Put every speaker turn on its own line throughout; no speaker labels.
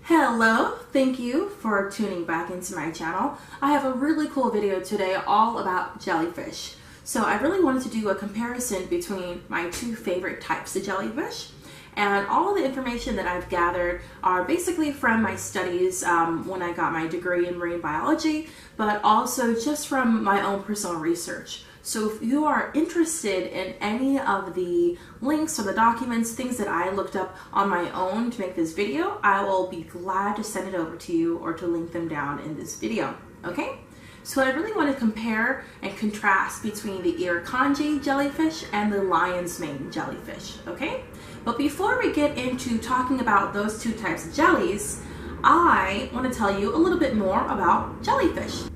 Hello, thank you for tuning back into my channel. I have a really cool video today all about jellyfish. So I really wanted to do a comparison between my two favorite types of jellyfish, and all of the information that I've gathered are basically from my studies when I got my degree in marine biology, but also just from my own personal research. So if you are interested in any of the links or the documents, things that I looked up on my own to make this video, I will be glad to send it over to you or to link them down in this video, okay? So I really want to compare and contrast between the Irukandji jellyfish and the lion's mane jellyfish, okay? But before we get into talking about those two types of jellies, I want to tell you a little bit more about jellyfish.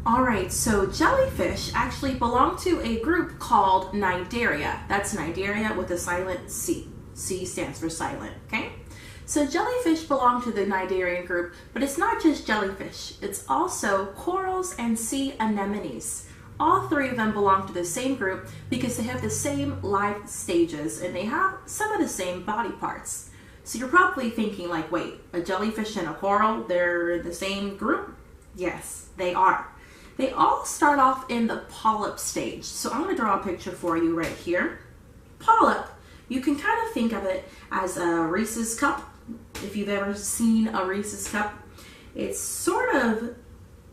Alright, so jellyfish actually belong to a group called Cnidaria. That's Cnidaria with a silent C. C stands for silent, okay? So jellyfish belong to the Cnidarian group, but it's not just jellyfish. It's also corals and sea anemones. All three of them belong to the same group because they have the same life stages and they have some of the same body parts. So you're probably thinking like, wait, a jellyfish and a coral, they're in the same group? Yes, they are. They all start off in the polyp stage. So I'm going to draw a picture for you right here. Polyp, you can kind of think of it as a Reese's cup. If you've ever seen a Reese's cup, it sort of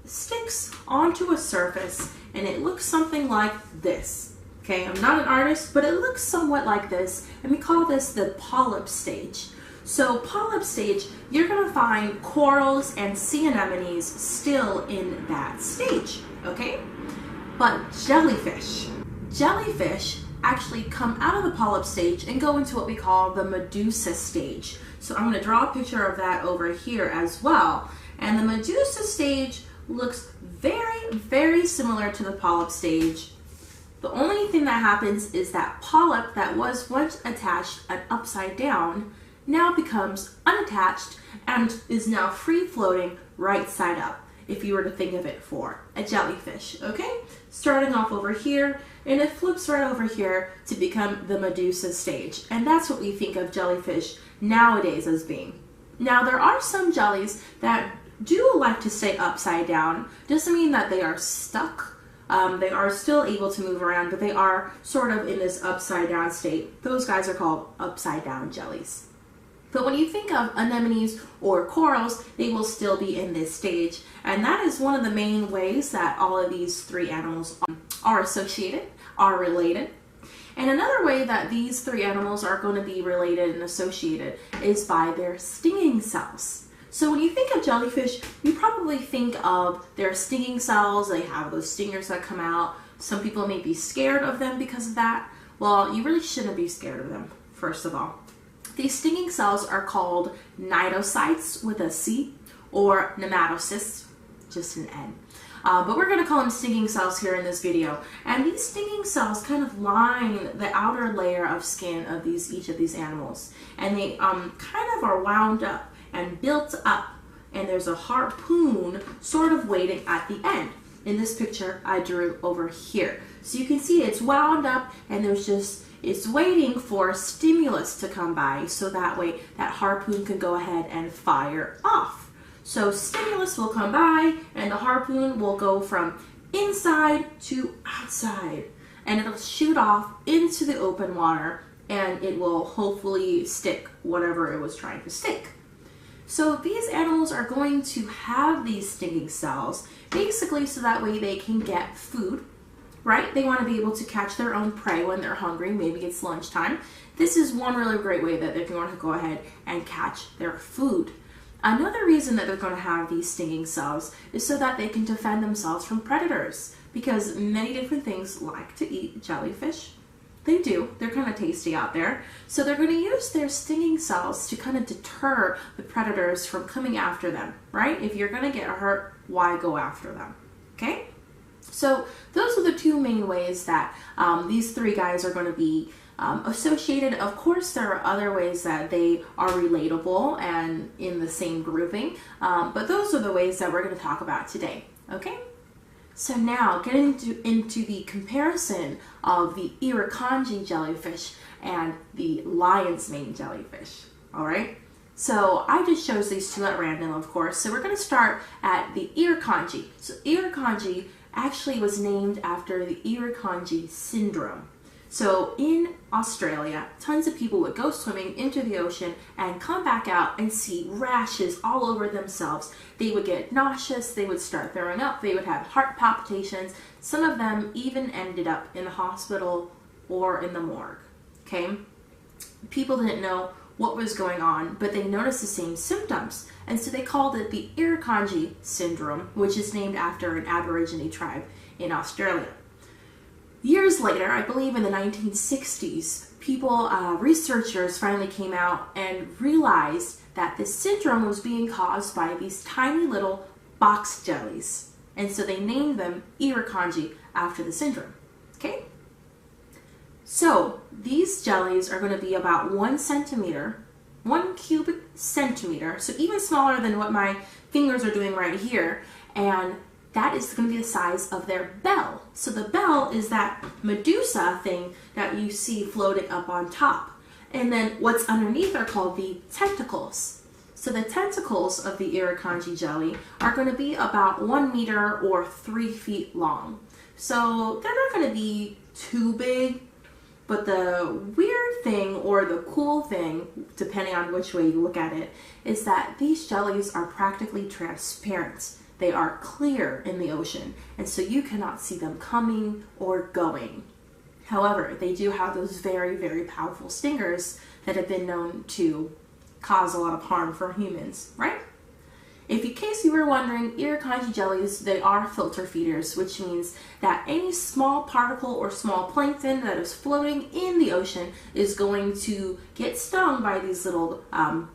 sticks onto a surface and it looks something like this. Okay, I'm not an artist, but it looks somewhat like this, and we call this the polyp stage. So polyp stage, you're going to find corals and sea anemones still in that stage, okay? But jellyfish actually come out of the polyp stage and go into what we call the medusa stage. So I'm going to draw a picture of that over here as well. And the medusa stage looks very, very similar to the polyp stage. The only thing that happens is that polyp that was once attached and upside down now becomes unattached and is now free floating right side up, if you were to think of it for a jellyfish, okay? Starting off over here, and it flips right over here to become the medusa stage. And that's what we think of jellyfish nowadays as being. Now, there are some jellies that do like to stay upside down. Doesn't mean that they are stuck. They are still able to move around, but they are sort of in this upside down state. Those guys are called upside down jellies. But when you think of anemones or corals, they will still be in this stage. And that is one of the main ways that all of these three animals are associated, are related. And another way that these three animals are going to be related and associated is by their stinging cells. So when you think of jellyfish, you probably think of their stinging cells. They have those stingers that come out. Some people may be scared of them because of that. Well, you really shouldn't be scared of them, first of all. These stinging cells are called cnidocytes with a C, or nematocysts, just an N. But we're going to call them stinging cells here in this video. And these stinging cells kind of line the outer layer of skin of each of these animals. And they kind of are wound up and built up. And there's a harpoon sort of waiting at the end. In this picture I drew over here. So you can see it's wound up and it's waiting for stimulus to come by so that way that harpoon can go ahead and fire off. So stimulus will come by and the harpoon will go from inside to outside and it'll shoot off into the open water and it will hopefully stick whatever it was trying to stick. So these animals are going to have these stinging cells basically so that way they can get food. Right? They want to be able to catch their own prey when they're hungry. Maybe it's lunchtime. This is one really great way that they're going to go ahead and catch their food. Another reason that they're going to have these stinging cells is so that they can defend themselves from predators, because many different things like to eat jellyfish. They do. They're kind of tasty out there. So they're going to use their stinging cells to kind of deter the predators from coming after them, right? If you're going to get hurt, why go after them? Okay? So those are the two main ways that these three guys are going to be associated. Of course, there are other ways that they are relatable and in the same grouping, but those are the ways that we're going to talk about today, okay? So now, getting into the comparison of the Irukandji jellyfish and the lion's mane jellyfish, all right? So I just chose these two at random, of course. So we're going to start at the Irukandji. So Irukandji actually was named after the Irukandji syndrome. So in Australia, tons of people would go swimming into the ocean and come back out and see rashes all over themselves. They would get nauseous, they would start throwing up, they would have heart palpitations. Some of them even ended up in the hospital or in the morgue. Okay? People didn't know what was going on, but they noticed the same symptoms. And so they called it the Irukandji syndrome, which is named after an Aborigine tribe in Australia. Years later, I believe in the 1960s, researchers finally came out and realized that this syndrome was being caused by these tiny little box jellies. And so they named them Irukandji after the syndrome. Okay? So these jellies are going to be about 1 centimeter, 1 cubic centimeter, so even smaller than what my fingers are doing right here, and that is going to be the size of their bell. So the bell is that medusa thing that you see floating up on top. And then what's underneath are called the tentacles. So the tentacles of the Irukandji jelly are going to be about 1 meter or 3 feet long. So they're not going to be too big. But the weird thing, or the cool thing, depending on which way you look at it, is that these jellies are practically transparent. They are clear in the ocean, and so you cannot see them coming or going. However, they do have those very, very powerful stingers that have been known to cause a lot of harm for humans, right? In case you were wondering, Irukandji jellies, they are filter feeders, which means that any small particle or small plankton that is floating in the ocean is going to get stung by these little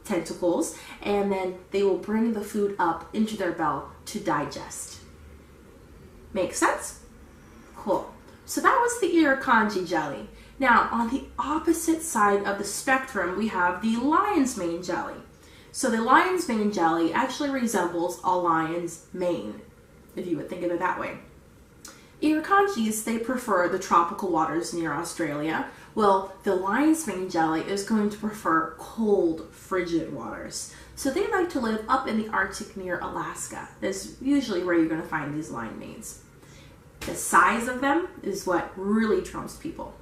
tentacles, and then they will bring the food up into their bell to digest. Make sense? Cool. So that was the Irukandji jelly. Now, on the opposite side of the spectrum, we have the lion's mane jelly. So the lion's mane jelly actually resembles a lion's mane, if you would think of it that way. Irukandjis, they prefer the tropical waters near Australia. Well, the lion's mane jelly is going to prefer cold, frigid waters. So they like to live up in the Arctic near Alaska. That's usually where you're going to find these lion manes. The size of them is what really trumps people.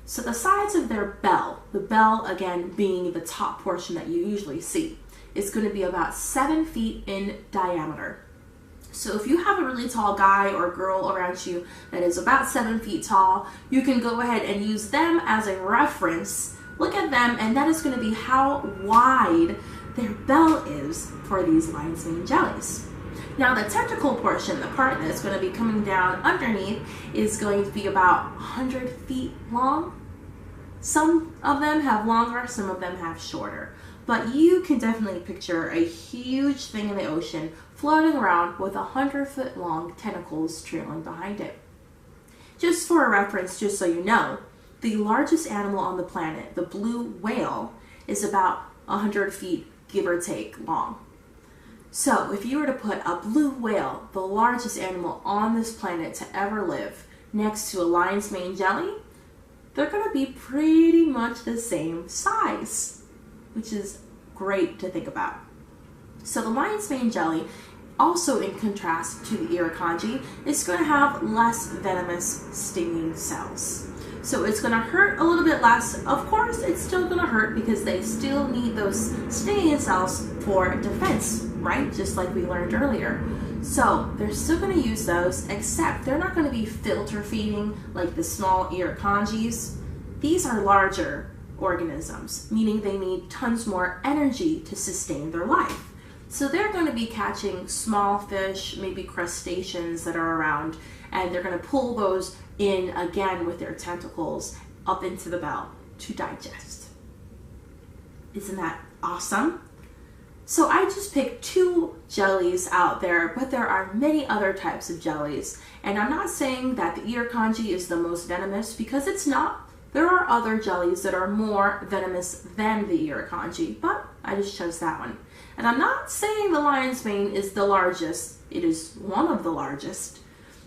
So the size of their bell, the bell again being the top portion that you usually see, is going to be about 7 feet in diameter. So if you have a really tall guy or girl around you that is about 7 feet tall, you can go ahead and use them as a reference. Look at them, and that is going to be how wide their bell is for these lion's mane jellies. Now the tentacle portion, the part that's going to be coming down underneath, is going to be about 100 feet long. Some of them have longer, some of them have shorter. But you can definitely picture a huge thing in the ocean floating around with 100-foot long tentacles trailing behind it. Just for a reference, just so you know, the largest animal on the planet, the blue whale, is about 100 feet, give or take, long. So if you were to put a blue whale, the largest animal on this planet to ever live, next to a lion's mane jelly, they're going to be pretty much the same size, which is great to think about. So the lion's mane jelly, also in contrast to the Irukandji, is going to have less venomous stinging cells. So it's going to hurt a little bit less. Of course, it's still going to hurt because they still need those stinging cells for defense, right? Just like we learned earlier. So they're still going to use those, except they're not going to be filter feeding like the small Irukandjis. These are larger organisms, meaning they need tons more energy to sustain their life. So they're going to be catching small fish, maybe crustaceans that are around, and they're going to pull those in again with their tentacles up into the bell to digest. Isn't that awesome? So I just picked 2 jellies out there, but there are many other types of jellies. And I'm not saying that the Irukandji is the most venomous, because it's not. There are other jellies that are more venomous than the Irukandji, but I just chose that one. And I'm not saying the lion's mane is the largest. It is one of the largest.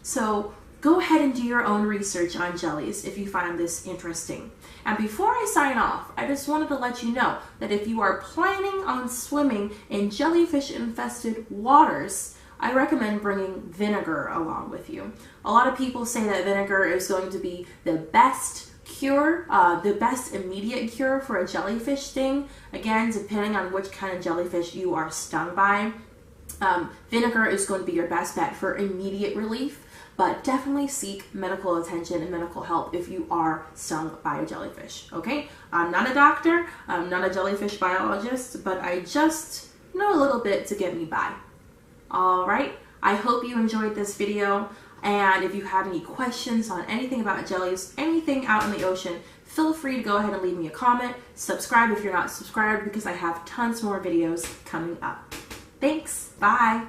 So go ahead and do your own research on jellies if you find this interesting. And before I sign off, I just wanted to let you know that if you are planning on swimming in jellyfish-infested waters, I recommend bringing vinegar along with you. A lot of people say that vinegar is going to be the best cure, the best immediate cure for a jellyfish sting. Again, depending on which kind of jellyfish you are stung by, vinegar is going to be your best bet for immediate relief. But definitely seek medical attention and medical help if you are stung by a jellyfish, okay? I'm not a doctor, I'm not a jellyfish biologist, but I just know a little bit to get me by. All right, I hope you enjoyed this video, and if you have any questions on anything about jellies, anything out in the ocean, feel free to go ahead and leave me a comment. Subscribe if you're not subscribed, because I have tons more videos coming up. Thanks, bye.